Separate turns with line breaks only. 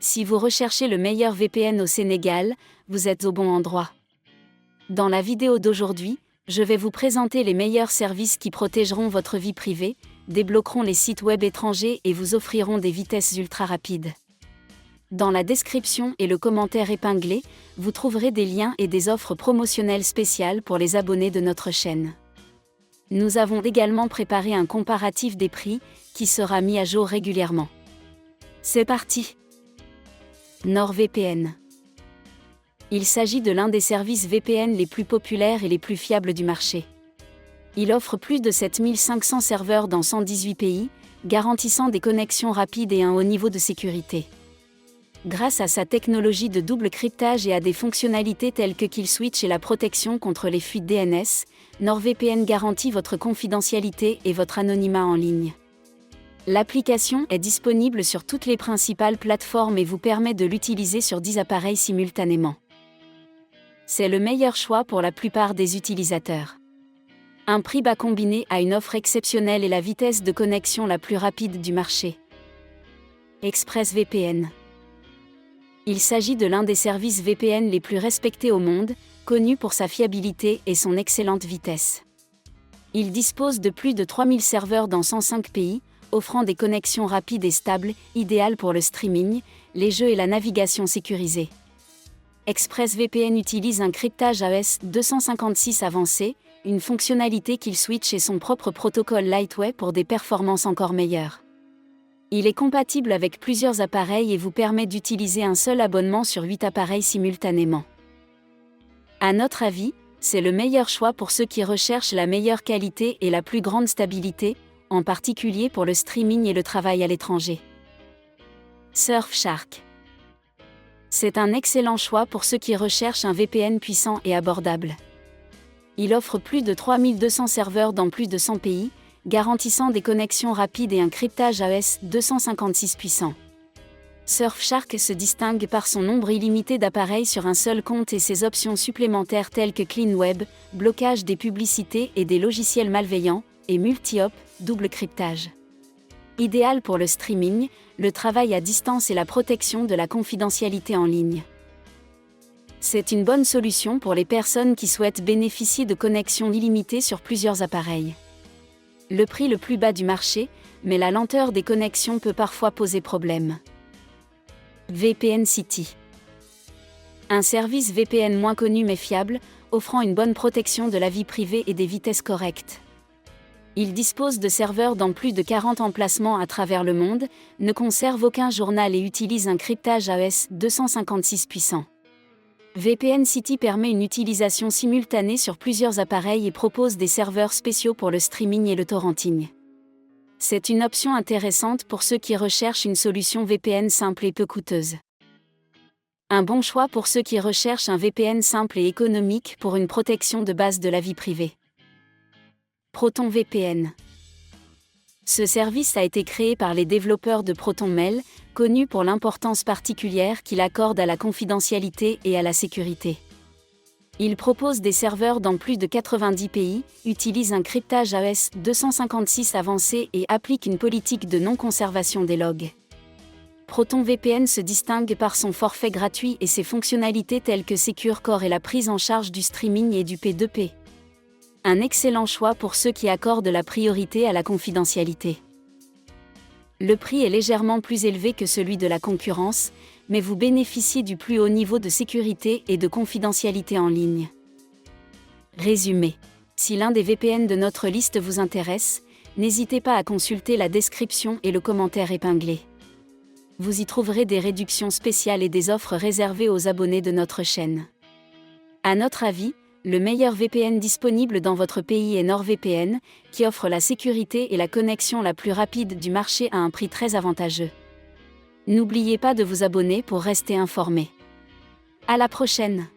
Si vous recherchez le meilleur VPN au Sénégal, vous êtes au bon endroit. Dans la vidéo d'aujourd'hui, je vais vous présenter les meilleurs services qui protégeront votre vie privée, débloqueront les sites web étrangers et vous offriront des vitesses ultra rapides. Dans la description et le commentaire épinglé, vous trouverez des liens et des offres promotionnelles spéciales pour les abonnés de notre chaîne. Nous avons également préparé un comparatif des prix, qui sera mis à jour régulièrement. C'est parti! NordVPN. Il s'agit de l'un des services VPN les plus populaires et les plus fiables du marché. Il offre plus de 7500 serveurs dans 118 pays, garantissant des connexions rapides et un haut niveau de sécurité. Grâce à sa technologie de double cryptage et à des fonctionnalités telles que Kill Switch et la protection contre les fuites DNS, NordVPN garantit votre confidentialité et votre anonymat en ligne. L'application est disponible sur toutes les principales plateformes et vous permet de l'utiliser sur 10 appareils simultanément. C'est le meilleur choix pour la plupart des utilisateurs. Un prix bas combiné à une offre exceptionnelle et la vitesse de connexion la plus rapide du marché. ExpressVPN. Il s'agit de l'un des services VPN les plus respectés au monde, connu pour sa fiabilité et son excellente vitesse. Il dispose de plus de 3000 serveurs dans 105 pays, offrant des connexions rapides et stables, idéales pour le streaming, les jeux et la navigation sécurisée. ExpressVPN utilise un cryptage AES 256 avancé, une fonctionnalité Kill Switch et son propre protocole Lightway pour des performances encore meilleures. Il est compatible avec plusieurs appareils et vous permet d'utiliser un seul abonnement sur 8 appareils simultanément. À notre avis, c'est le meilleur choix pour ceux qui recherchent la meilleure qualité et la plus grande stabilité, en particulier pour le streaming et le travail à l'étranger. Surfshark. C'est un excellent choix pour ceux qui recherchent un VPN puissant et abordable. Il offre plus de 3200 serveurs dans plus de 100 pays, garantissant des connexions rapides et un cryptage AES 256 puissant. Surfshark se distingue par son nombre illimité d'appareils sur un seul compte et ses options supplémentaires telles que Clean Web, blocage des publicités et des logiciels malveillants, et multi-hop, double cryptage. Idéal pour le streaming, le travail à distance et la protection de la confidentialité en ligne. C'est une bonne solution pour les personnes qui souhaitent bénéficier de connexions illimitées sur plusieurs appareils. Le prix le plus bas du marché, mais la lenteur des connexions peut parfois poser problème. VPN City. Un service VPN moins connu mais fiable, offrant une bonne protection de la vie privée et des vitesses correctes. Il dispose de serveurs dans plus de 40 emplacements à travers le monde, ne conserve aucun journal et utilise un cryptage AES 256 puissant. VPN City permet une utilisation simultanée sur plusieurs appareils et propose des serveurs spéciaux pour le streaming et le torrenting. C'est une option intéressante pour ceux qui recherchent une solution VPN simple et peu coûteuse. Un bon choix pour ceux qui recherchent un VPN simple et économique pour une protection de base de la vie privée. ProtonVPN. Ce service a été créé par les développeurs de ProtonMail, connus pour l'importance particulière qu'il accorde à la confidentialité et à la sécurité. Il propose des serveurs dans plus de 90 pays, utilise un cryptage AES 256 avancé et applique une politique de non-conservation des logs. ProtonVPN se distingue par son forfait gratuit et ses fonctionnalités telles que Secure Core et la prise en charge du streaming et du P2P. Un excellent choix pour ceux qui accordent la priorité à la confidentialité. Le prix est légèrement plus élevé que celui de la concurrence, mais vous bénéficiez du plus haut niveau de sécurité et de confidentialité en ligne. Résumé. Si l'un des VPN de notre liste vous intéresse, n'hésitez pas à consulter la description et le commentaire épinglé. Vous y trouverez des réductions spéciales et des offres réservées aux abonnés de notre chaîne. À notre avis, le meilleur VPN disponible dans votre pays est NordVPN, qui offre la sécurité et la connexion la plus rapide du marché à un prix très avantageux. N'oubliez pas de vous abonner pour rester informé. À la prochaine!